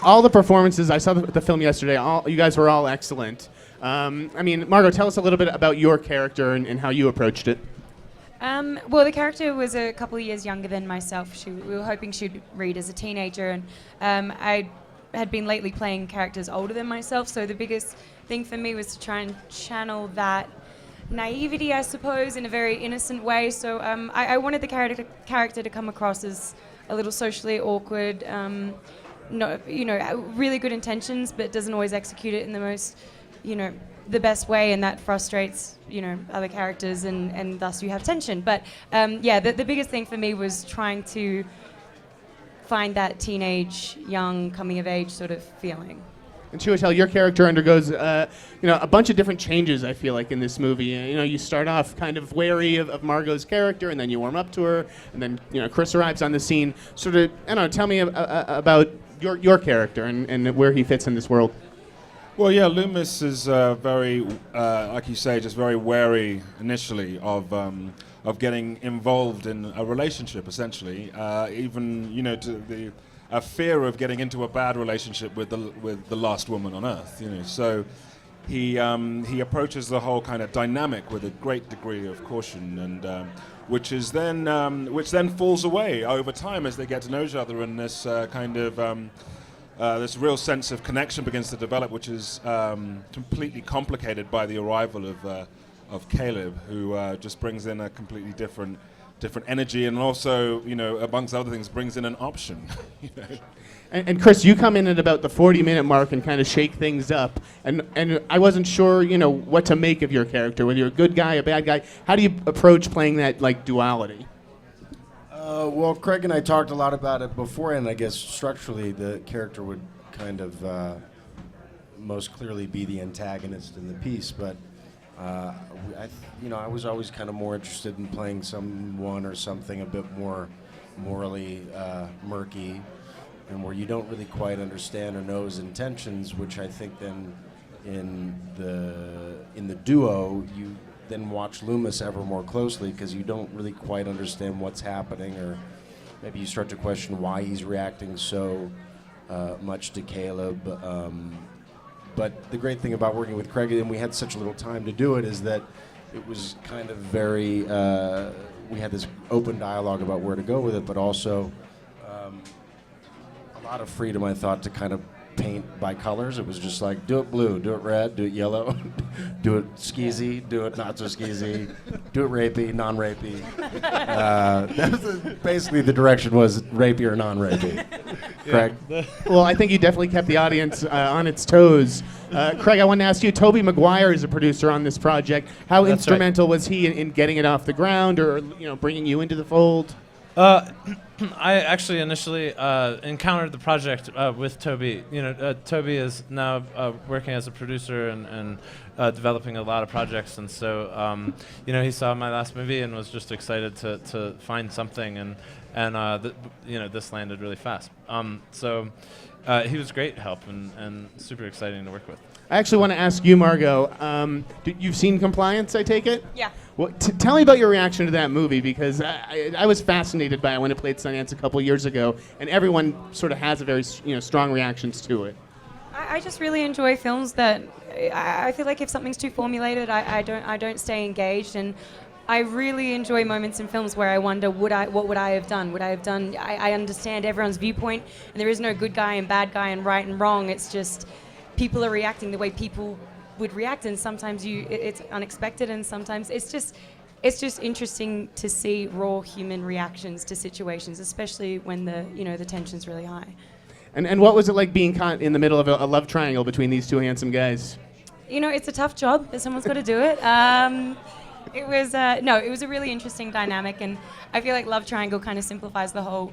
all the performances, I saw the film yesterday, you guys were all excellent. Margot, tell us a little bit about your character and how you approached it. Well, the character was a couple of years younger than myself. We were hoping she'd read as a teenager, and I had been lately playing characters older than myself, so the biggest thing for me was to try and channel that naivety, I suppose, in a very innocent way. So I wanted the character to come across as a little socially awkward, really good intentions, but doesn't always execute it in the most, the best way, and that frustrates, other characters, and thus you have tension. But the biggest thing for me was trying to find that teenage, young, coming of age sort of feeling. And Chiwetel, your character undergoes, a bunch of different changes, I feel like, in this movie. You start off kind of wary of Margot's character, and then you warm up to her, and then, Chris arrives on the scene. Sort of, tell me about your character and where he fits in this world. Well, yeah, Loomis is very, like you say, just very wary initially of getting involved in a relationship, essentially. Even, to a fear of getting into a bad relationship with the last woman on Earth. So he approaches the whole kind of dynamic with a great degree of caution, and which then falls away over time as they get to know each other, and this this real sense of connection begins to develop, which is completely complicated by the arrival of Caleb, who just brings in a completely different energy, and also, amongst other things, brings in an option. And Chris, you come in at about the 40-minute mark and kind of shake things up, and I wasn't sure, what to make of your character, whether you're a good guy, a bad guy. How do you approach playing that duality? Well, Craig and I talked a lot about it before, and I guess structurally the character would kind of most clearly be the antagonist in the piece, but I was always kind of more interested in playing someone or something a bit more morally murky, and where you don't really quite understand or know his intentions, which I think then in the duo you then watch Loomis ever more closely, because you don't really quite understand what's happening, or maybe you start to question why he's reacting so much to Caleb. But the great thing about working with Craig, and we had such a little time to do it, is that it was kind of very, we had this open dialogue about where to go with it, but also a lot of freedom, I thought, to kind of paint by colors. It was just like, do it blue, do it red, do it yellow, do it skeezy, do it not so skeezy, do it rapey, non-rapey. That was basically the direction was rapey or non-rapey. Craig? Well, I think you definitely kept the audience on its toes. Craig, I want to ask you, Tobey Maguire is a producer on this project. How instrumental was he in getting it off the ground, or bringing you into the fold? I actually initially encountered the project with Tobey. Tobey is now working as a producer and developing a lot of projects, and so he saw my last movie and was just excited to find something, and this landed really fast. So he was great help and super exciting to work with. I actually want to ask you, Margot. You've seen Compliance, I take it? Yeah. Well, tell me about your reaction to that movie, because I was fascinated by it when it played Sundance a couple years ago, and everyone sort of has a very strong reactions to it. I just really enjoy films that I feel like if something's too formulated, I don't stay engaged, and I really enjoy moments in films where I wonder, what would I have done? I understand everyone's viewpoint, and there is no good guy and bad guy and right and wrong. It's just people are reacting the way people would react, and sometimes it's unexpected, and sometimes it's just interesting to see raw human reactions to situations, especially when the tension's really high. And what was it like being caught in the middle of a love triangle between these two handsome guys? It's a tough job, but someone's got to do it. It was a really interesting dynamic, and I feel like Love Triangle kind of simplifies the whole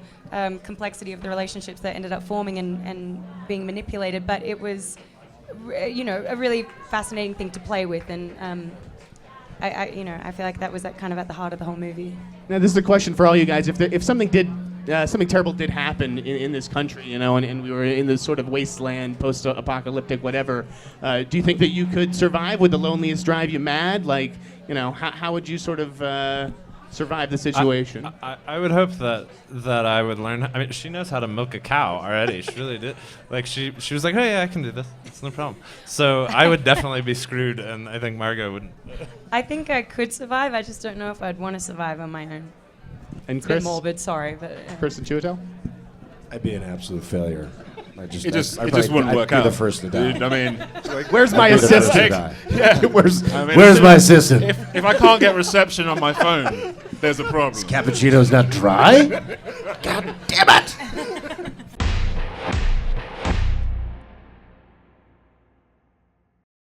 complexity of the relationships that ended up forming and being manipulated, but it was a really fascinating thing to play with, and I feel like that was kind of at the heart of the whole movie. Now, this is a question for all you guys. If something terrible did happen in this country, and we were in this sort of wasteland, post-apocalyptic, whatever, do you think that you could survive? Would the loneliness drive you mad? Like, how would you sort of survive the situation. I would hope that I would learn. I mean, she knows how to milk a cow already. She really did. Like she was like, hey, yeah, I can do this. It's no problem. So I would definitely be screwed, and I think Margot wouldn't. I think I could survive. I just don't know if I'd want to survive on my own. And It's a bit Chris, morbid, sorry, but Chris and Chiwetel? I'd be an absolute failure. It just wouldn't I'd work be out. the first to die. I mean, Where's my I'd be the first to assistant? die. yeah. Where's my assistant? If I can't get reception on my phone, there's a problem. Cappuccino's not dry? God damn it!